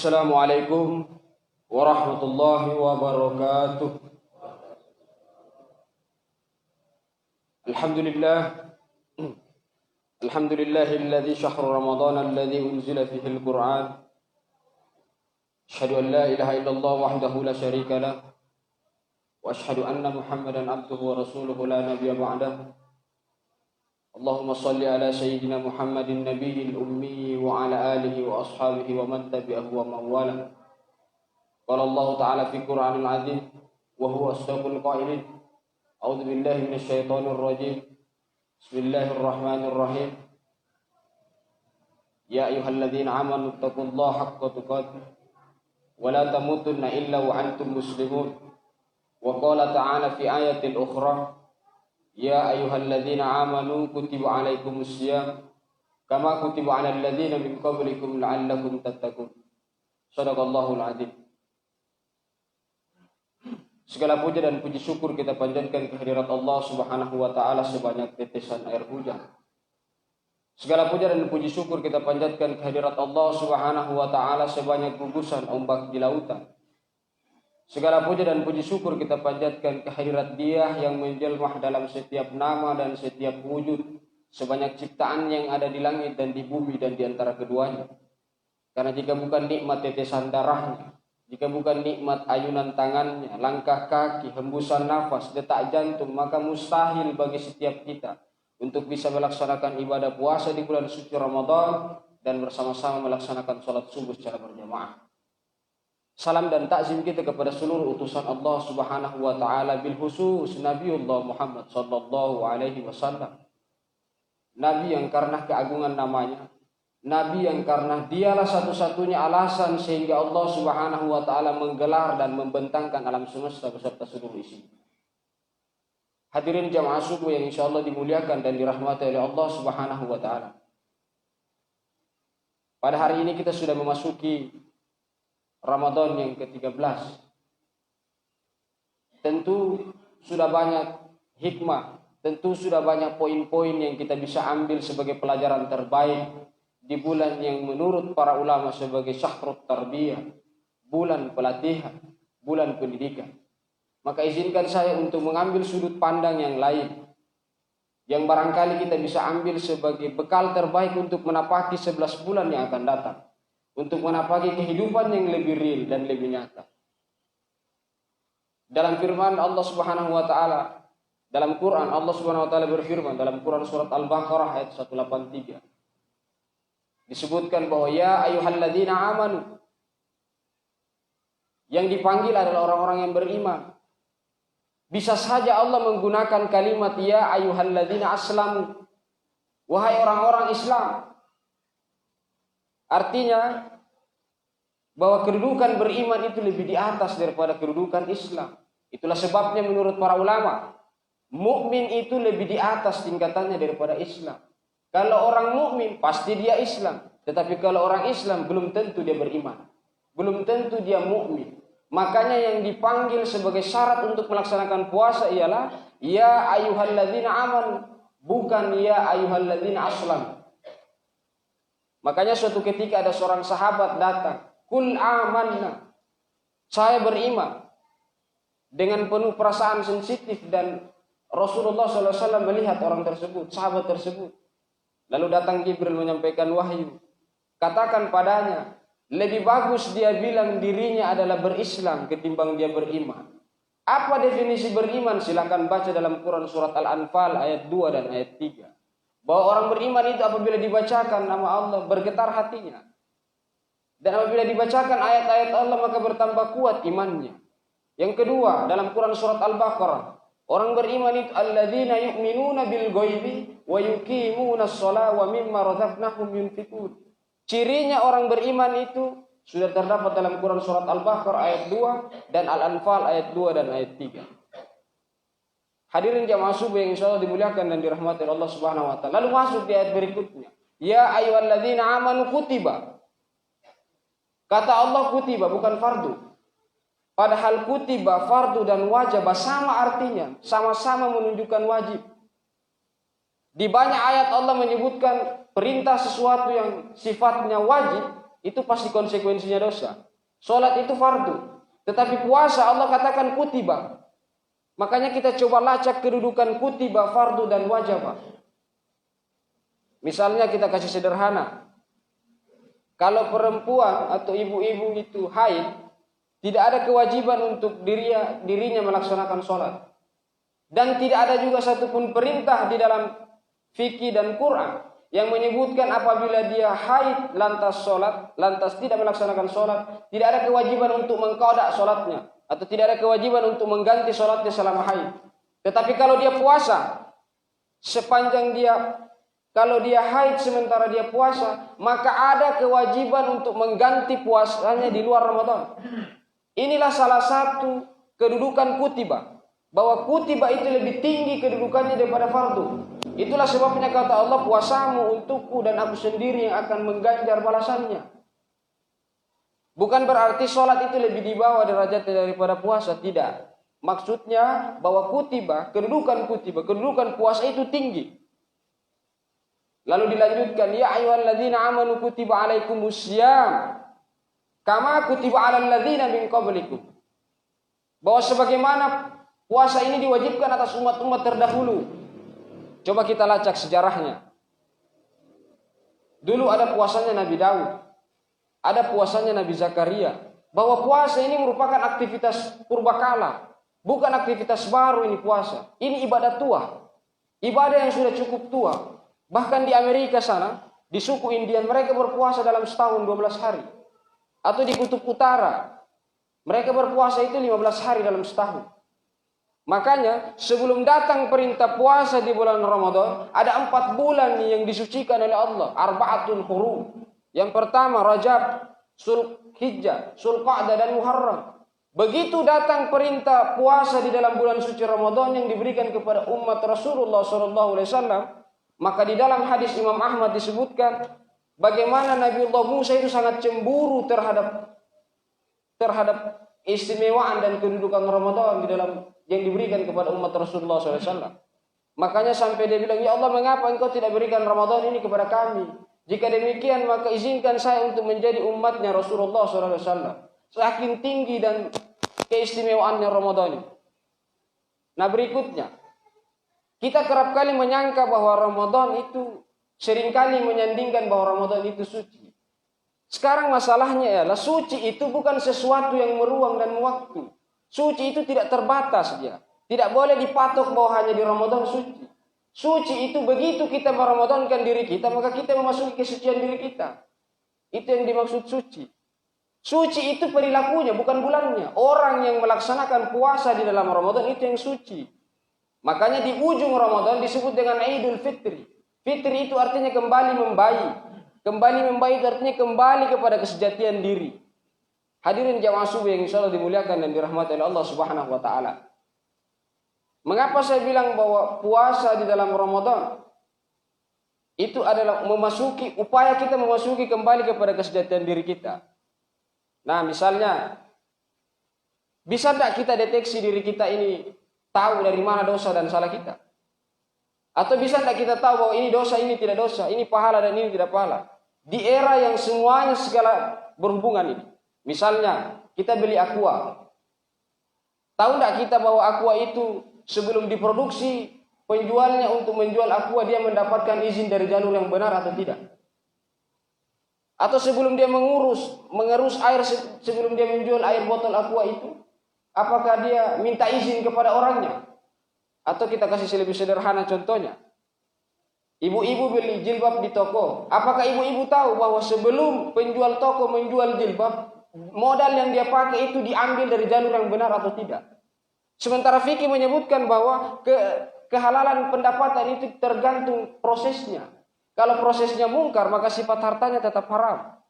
Assalamualaikum warahmatullahi wabarakatuh. Alhamdulillah. Alhamdulillahilladzi syahru ramadhan alladzi unzila fihi al-Qur'an. Asyhadu an la ilaha illallah wahdahu la syarika lah. Wa asyhadu anna Muhammadan abduhu wa rasuluhu la nabiyya ba'dahu. Allahumma salli ala sayyidina Muhammadin nabiyil ummi wa ala alihi wa ashabihi wa man tabi'ahu wa mawala. Qala Allah ta'ala fi Qur'anil 'azim wa huwa asdaqul qailin. A'udzu billahi minasy syaithanir rajim. Bismillahirrahmanirrahim. Ya ayyuhalladzina amanu taqullaha haqqa tuqatih wa la tamutunna illa wa antum muslimun. Wa qala ta'ala fi ayatil ukhra. Ya ayyuhalladzina amanu kutiba alaikumus syiyam kama kutiba alal ladzina min qablikum la'allakum tattaqun. Shadaqallahul adzim. Segala puja dan puji syukur kita panjatkan kehadirat Allah Subhanahu wa taala sebanyak tetesan air hujan. Segala puja dan puji syukur kita panjatkan kehadirat Allah Subhanahu wa taala sebanyak gugusan ombak di lautan. Segala puja dan puji syukur kita panjatkan kehadirat Dia yang menjelma dalam setiap nama dan setiap wujud, sebanyak ciptaan yang ada di langit dan di bumi dan di antara keduanya. Karena jika bukan nikmat tetesan darahnya, jika bukan nikmat ayunan tangannya, langkah kaki, hembusan nafas, detak jantung, maka mustahil bagi setiap kita untuk bisa melaksanakan ibadah puasa di bulan suci Ramadan dan bersama-sama melaksanakan salat subuh secara berjamaah. Salam dan takzim kita kepada seluruh utusan Allah Subhanahu wa taala, bil khusus Nabiullah Muhammad sallallahu alaihi wasallam. Nabi yang karena keagungan namanya, Nabi yang karena dialah satu-satunya alasan sehingga Allah Subhanahu wa taala menggelar dan membentangkan alam semesta beserta seluruh isi. Hadirin jamaah subuh yang insyaallah dimuliakan dan dirahmati oleh Allah Subhanahu wa taala. Pada hari ini kita sudah memasuki Ramadan yang ke-13. Tentu sudah banyak hikmah, tentu sudah banyak poin-poin yang kita bisa ambil sebagai pelajaran terbaik di bulan yang menurut para ulama sebagai syahrut tarbiyah, bulan pelatihan, bulan pendidikan. Maka izinkan saya untuk mengambil sudut pandang yang lain, yang barangkali kita bisa ambil sebagai bekal terbaik untuk menapaki 11 bulan yang akan datang, untuk menapaki kehidupan yang lebih real dan lebih nyata. Dalam firman Allah Subhanahu wa taala, dalam Quran Allah Subhanahu wa taala berfirman dalam Quran surat Al-Baqarah ayat 183. Disebutkan bahwa ya ayyuhalladzina amanu, yang dipanggil adalah orang-orang yang beriman. Bisa saja Allah menggunakan kalimat ya ayyuhalladzina aslamu, wahai orang-orang Islam. Artinya bahwa kedudukan beriman itu lebih di atas daripada kedudukan Islam. Itulah sebabnya menurut para ulama, mukmin itu lebih di atas tingkatannya daripada Islam. Kalau orang mukmin pasti dia Islam, tetapi kalau orang Islam belum tentu dia beriman, belum tentu dia mukmin. Makanya yang dipanggil sebagai syarat untuk melaksanakan puasa ialah ya ayyuhalladzina amanu, bukan ya ayyuhalladzina aslamu. Makanya suatu ketika ada seorang sahabat datang, kul amanna, saya beriman, dengan penuh perasaan sensitif, dan Rasulullah SAW melihat orang tersebut, sahabat tersebut. Lalu datang Jibril menyampaikan wahyu, katakan padanya, lebih bagus dia bilang dirinya adalah berislam ketimbang dia beriman. Apa definisi beriman? Silakan baca dalam Quran surat Al-Anfal ayat 2 dan ayat 3. Bahwa orang beriman itu apabila dibacakan nama Allah bergetar hatinya, dan apabila dibacakan ayat-ayat Allah maka bertambah kuat imannya. Yang kedua, dalam Quran surat Al-Baqarah, orang beriman itu alladzina yu'minuna bil ghaibi wa yuqimunas shalah wa mimma razaqnahum yunfiqun. Cirinya orang beriman itu sudah terdapat dalam Quran surat Al-Baqarah ayat 2 dan Al-Anfal ayat 2 dan ayat 3. Hadirin jamaah subuh yang insyaallah dimuliakan dan dirahmati Allah Subhanahu wa taala. Lalu masuk di ayat berikutnya. Ya ayyuhalladzina amanu kutiba. Kata Allah kutiba bukan fardu. Padahal kutiba, fardu dan wajib sama artinya, sama-sama menunjukkan wajib. Di banyak ayat Allah menyebutkan perintah sesuatu yang sifatnya wajib, itu pasti konsekuensinya dosa. Sholat itu fardu. Tetapi puasa Allah katakan kutiba. Makanya kita coba lacak kedudukan kutiba, fardu dan wajib. Misalnya kita kasih sederhana. Kalau perempuan atau ibu-ibu itu haid, tidak ada kewajiban untuk dirinya melaksanakan sholat. Dan tidak ada juga satupun perintah di dalam fikih dan Quran yang menyebutkan apabila dia haid lantas sholat, lantas tidak melaksanakan sholat, tidak ada kewajiban untuk mengqada sholatnya, atau tidak ada kewajiban untuk mengganti sholatnya selama haid. Tetapi kalau dia puasa, kalau dia haid sementara dia puasa, maka ada kewajiban untuk mengganti puasanya di luar Ramadan. Inilah salah satu kedudukan kutiba, bahwa kutiba itu lebih tinggi kedudukannya daripada fardu. Itulah sebabnya kata Allah, puasamu untukku dan aku sendiri yang akan mengganjar balasannya. Bukan berarti sholat itu lebih di bawah derajatnya daripada puasa, tidak. Maksudnya bahwa kedudukan puasa itu tinggi. Lalu dilanjutkan, ya ayyuhalladzina amanu kutiba alaikumussyam kama kutiba alal ladzina min qablikum. Bahwa sebagaimana puasa ini diwajibkan atas umat-umat terdahulu. Coba kita lacak sejarahnya. Dulu ada puasanya Nabi Daud, ada puasanya Nabi Zakaria. Bahwa puasa ini merupakan aktivitas purbakala, bukan aktivitas baru ini puasa. Ini ibadah tua, ibadah yang sudah cukup tua. Bahkan di Amerika sana, di suku Indian, mereka berpuasa dalam setahun 12 hari. Atau di kutub utara, mereka berpuasa itu 15 hari dalam setahun. Makanya sebelum datang perintah puasa di bulan Ramadan, ada 4 bulan yang disucikan oleh Allah. Arba'atul hurum. Yang pertama Rajab, Zulhijjah, Zulqa'dah dan Muharram. Begitu datang perintah puasa di dalam bulan suci Ramadan yang diberikan kepada umat Rasulullah SAW, maka di dalam hadis Imam Ahmad disebutkan bagaimana Nabiullah Musa itu sangat cemburu terhadap istimewaan dan kedudukan Ramadan di dalam yang diberikan kepada umat Rasulullah SAW. Makanya sampai dia bilang, ya Allah, mengapa engkau tidak berikan Ramadan ini kepada kami? Jika demikian maka izinkan saya untuk menjadi umatnya Rasulullah SAW. Saking tinggi dan keistimewaannya Ramadan ini. Nah berikutnya, kita kerap kali menyangka bahwa Ramadan itu, seringkali menyandingkan bahwa Ramadan itu suci. Sekarang masalahnya ialah suci itu bukan sesuatu yang meruang dan waktu. Suci itu tidak terbatas dia. Tidak boleh dipatok bahwa hanya di Ramadan suci. Suci itu begitu kita meramadankan diri kita, maka kita memasuki kesucian diri kita. Itu yang dimaksud suci. Suci itu perilakunya, bukan bulannya. Orang yang melaksanakan puasa di dalam Ramadan itu yang suci. Makanya di ujung Ramadan disebut dengan Idul Fitri. Fitri itu artinya kembali membayi. Kembali membayi itu artinya kembali kepada kesejatian diri. Hadirin jamaah subuh yang insyaallah dimuliakan dan dirahmati oleh Allah Subhanahu wa taala. Mengapa saya bilang bahwa puasa di dalam Ramadan itu adalah upaya kita memasuki kembali kepada kesejatian diri kita. Nah, misalnya bisa tidak kita deteksi diri kita ini tahu dari mana dosa dan salah kita? Atau bisa tidak kita tahu bahwa ini dosa, ini tidak dosa, ini pahala dan ini tidak pahala? Di era yang semuanya segala berhubungan ini. Misalnya kita beli aqua. Tahu tidak kita bahwa aqua itu sebelum diproduksi, penjualnya untuk menjual aqua dia mendapatkan izin dari jalur yang benar atau tidak? Atau sebelum dia mengerus air, sebelum dia menjual air botol aqua itu, apakah dia minta izin kepada orangnya? Atau kita kasih lebih sederhana contohnya. Ibu-ibu beli jilbab di toko. Apakah ibu-ibu tahu bahwa sebelum penjual toko menjual jilbab, modal yang dia pakai itu diambil dari jalur yang benar atau tidak? Sementara fikih menyebutkan bahwa kehalalan pendapatan itu tergantung prosesnya. Kalau prosesnya mungkar, maka sifat hartanya tetap haram.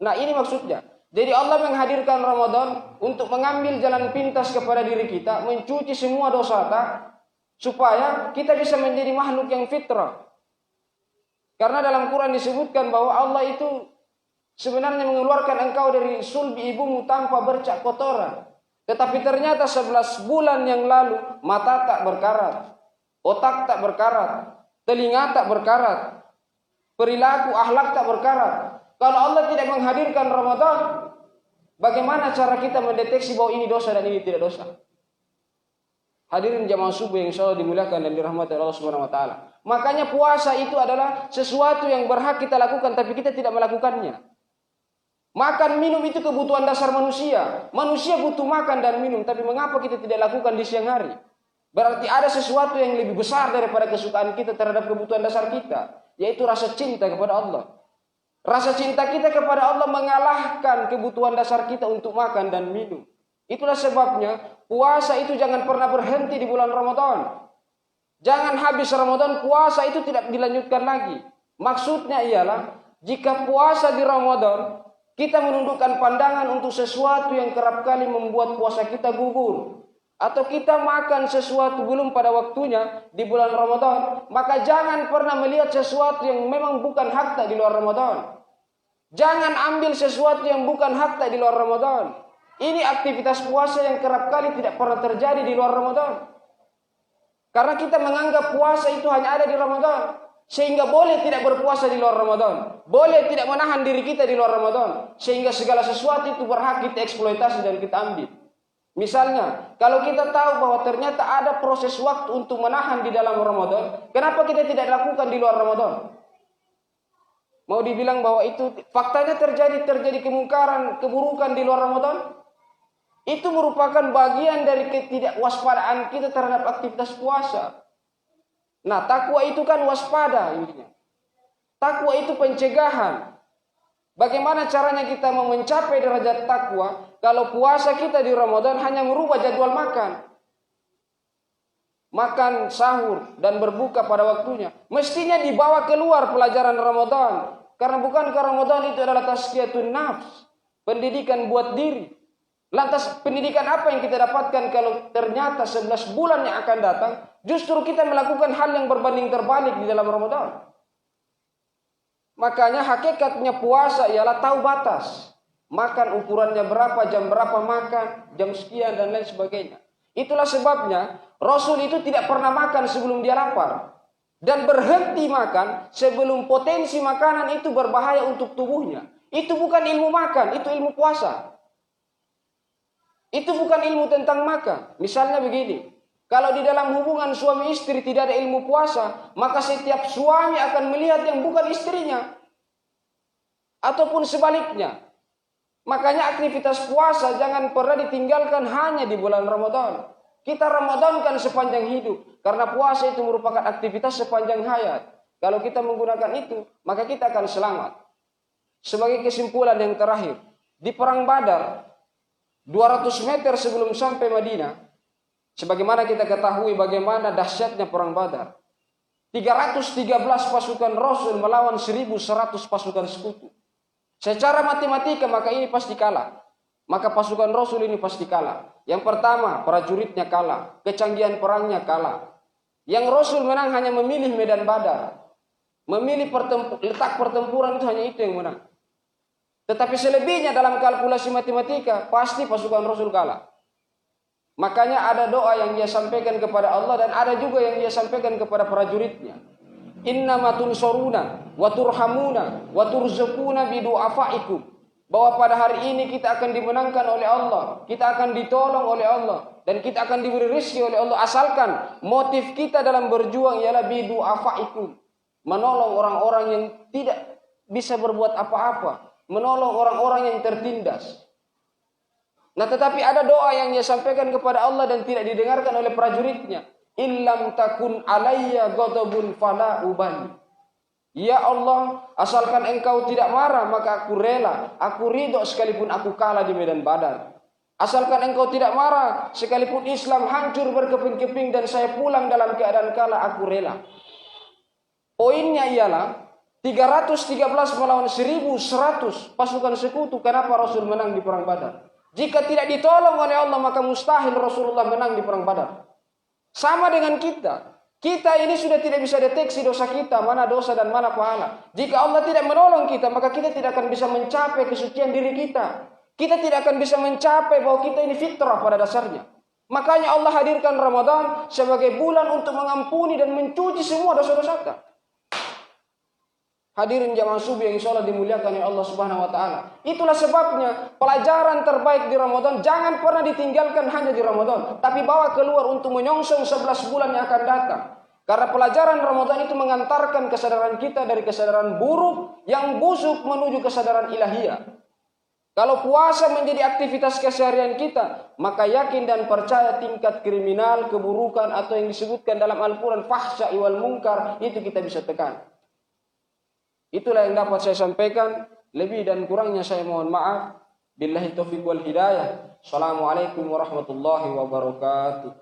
Nah ini maksudnya. Jadi Allah menghadirkan Ramadan untuk mengambil jalan pintas kepada diri kita, mencuci semua dosa supaya kita bisa menjadi makhluk yang fitrah. Karena dalam Quran disebutkan bahwa Allah itu sebenarnya mengeluarkan engkau dari sulbi ibumu tanpa bercak kotoran. Tetapi ternyata 11 bulan yang lalu mata tak berkarat, otak tak berkarat, telinga tak berkarat, perilaku akhlak tak berkarat. Kalau Allah tidak menghadirkan Ramadan, bagaimana cara kita mendeteksi bahwa ini dosa dan ini tidak dosa? Hadirin jamaah subuh yang insyaallah dimuliakan dan dirahmati Allah Subhanahu wa taala. Makanya puasa itu adalah sesuatu yang berhak kita lakukan tapi kita tidak melakukannya. Makan minum itu kebutuhan dasar manusia. Manusia butuh makan dan minum, tapi mengapa kita tidak lakukan di siang hari? Berarti ada sesuatu yang lebih besar daripada kesukaan kita terhadap kebutuhan dasar kita, yaitu rasa cinta kepada Allah. Rasa cinta kita kepada Allah mengalahkan kebutuhan dasar kita untuk makan dan minum. Itulah sebabnya puasa itu jangan pernah berhenti di bulan Ramadan. Jangan habis Ramadan puasa itu tidak dilanjutkan lagi. Maksudnya ialah jika puasa di Ramadan kita menundukkan pandangan untuk sesuatu yang kerap kali membuat puasa kita gugur, atau kita makan sesuatu belum pada waktunya di bulan Ramadan, maka jangan pernah melihat sesuatu yang memang bukan hakta di luar Ramadan. Jangan ambil sesuatu yang bukan hakta di luar Ramadan. Ini aktivitas puasa yang kerap kali tidak pernah terjadi di luar Ramadan. Karena kita menganggap puasa itu hanya ada di Ramadan. Sehingga boleh tidak berpuasa di luar Ramadan. Boleh tidak menahan diri kita di luar Ramadan. Sehingga segala sesuatu itu berhak kita eksploitasi dan kita ambil. Misalnya, kalau kita tahu bahwa ternyata ada proses waktu untuk menahan di dalam Ramadan, kenapa kita tidak lakukan di luar Ramadan? Mau dibilang bahwa itu faktanya terjadi kemungkaran, keburukan di luar Ramadan? Itu merupakan bagian dari ketidakwaspadaan kita terhadap aktivitas puasa. Nah, takwa itu kan waspada intinya. Takwa itu pencegahan. Bagaimana caranya kita mau mencapai derajat takwa kalau puasa kita di Ramadan hanya merubah jadwal makan? Makan sahur dan berbuka pada waktunya. Mestinya dibawa keluar pelajaran Ramadan. Karena bukankah Ramadan itu adalah tazkiyatun nafs, pendidikan buat diri. Lantas pendidikan apa yang kita dapatkan kalau ternyata 11 bulan yang akan datang justru kita melakukan hal yang berbanding terbalik di dalam Ramadan? Makanya hakikatnya puasa ialah tahu batas. Makan ukurannya berapa, jam berapa makan, jam sekian dan lain sebagainya. Itulah sebabnya Rasul itu tidak pernah makan sebelum dia lapar. Dan berhenti makan sebelum potensi makanan itu berbahaya untuk tubuhnya. Itu bukan ilmu makan, itu ilmu puasa. Itu bukan ilmu tentang makan. Misalnya begini, kalau di dalam hubungan suami istri tidak ada ilmu puasa, maka setiap suami akan melihat yang bukan istrinya. Ataupun sebaliknya. Makanya aktivitas puasa jangan pernah ditinggalkan hanya di bulan Ramadan. Kita Ramadankan sepanjang hidup. Karena puasa itu merupakan aktivitas sepanjang hayat. Kalau kita menggunakan itu, maka kita akan selamat. Sebagai kesimpulan yang terakhir, di Perang Badar, 200 meter sebelum sampai Madinah, sebagaimana kita ketahui bagaimana dahsyatnya Perang Badar. 313 pasukan Rasul melawan 1.100 pasukan sekutu. Secara matematika maka ini pasti kalah. Maka pasukan Rasul ini pasti kalah. Yang pertama, prajuritnya kalah. Kecanggihan perangnya kalah. Yang Rasul menang hanya memilih medan Badar. Memilih letak pertempuran itu hanya itu yang menang. Tetapi selebihnya dalam kalkulasi matematika pasti pasukan Rasul kalah. Makanya ada doa yang dia sampaikan kepada Allah dan ada juga yang dia sampaikan kepada prajuritnya. Innama tunsuruna wa turhamuna wa turzaquna bidu'afaikum. Bahwa pada hari ini kita akan dimenangkan oleh Allah, kita akan ditolong oleh Allah dan kita akan diberi rezeki oleh Allah asalkan motif kita dalam berjuang ialah bidu'afaikum. Menolong orang-orang yang tidak bisa berbuat apa-apa. Menolong orang-orang yang tertindas. Nah, tetapi ada doa yang dia sampaikan kepada Allah dan tidak didengarkan oleh prajuritnya. Illam takun alayya ghadabun fala ubali. Ya Allah, asalkan engkau tidak marah maka aku rela. Aku ridho sekalipun aku kalah di medan Badar. Asalkan engkau tidak marah, sekalipun Islam hancur berkeping-keping dan saya pulang dalam keadaan kalah, aku rela. Poinnya ialah 313 melawan 1.100 pasukan sekutu. Kenapa Rasul menang di Perang Badar? Jika tidak ditolong oleh Allah maka mustahil Rasulullah menang di Perang Badar. Sama dengan kita. Kita ini sudah tidak bisa deteksi dosa kita, mana dosa dan mana pahala. Jika Allah tidak menolong kita, maka kita tidak akan bisa mencapai kesucian diri kita. Kita tidak akan bisa mencapai bahwa kita ini fitrah pada dasarnya. Makanya Allah hadirkan Ramadan sebagai bulan untuk mengampuni dan mencuci semua dosa-dosa kita. Hadirin jamaah subuh yang insyaallah dimuliakan oleh Allah Subhanahu wa taala. Itulah sebabnya pelajaran terbaik di Ramadan jangan pernah ditinggalkan hanya di Ramadan, tapi bawa keluar untuk menyongsong 11 bulan yang akan datang. Karena pelajaran Ramadan itu mengantarkan kesadaran kita dari kesadaran buruk yang busuk menuju kesadaran ilahiyah. Kalau puasa menjadi aktivitas keseharian kita, maka yakin dan percaya tingkat kriminal, keburukan atau yang disebutkan dalam Al-Quran fahsya wal munkar itu kita bisa tekan. Itulah yang dapat saya sampaikan. Lebih dan kurangnya saya mohon maaf. Billahi taufiq wal hidayah. Assalamualaikum warahmatullahi wabarakatuh.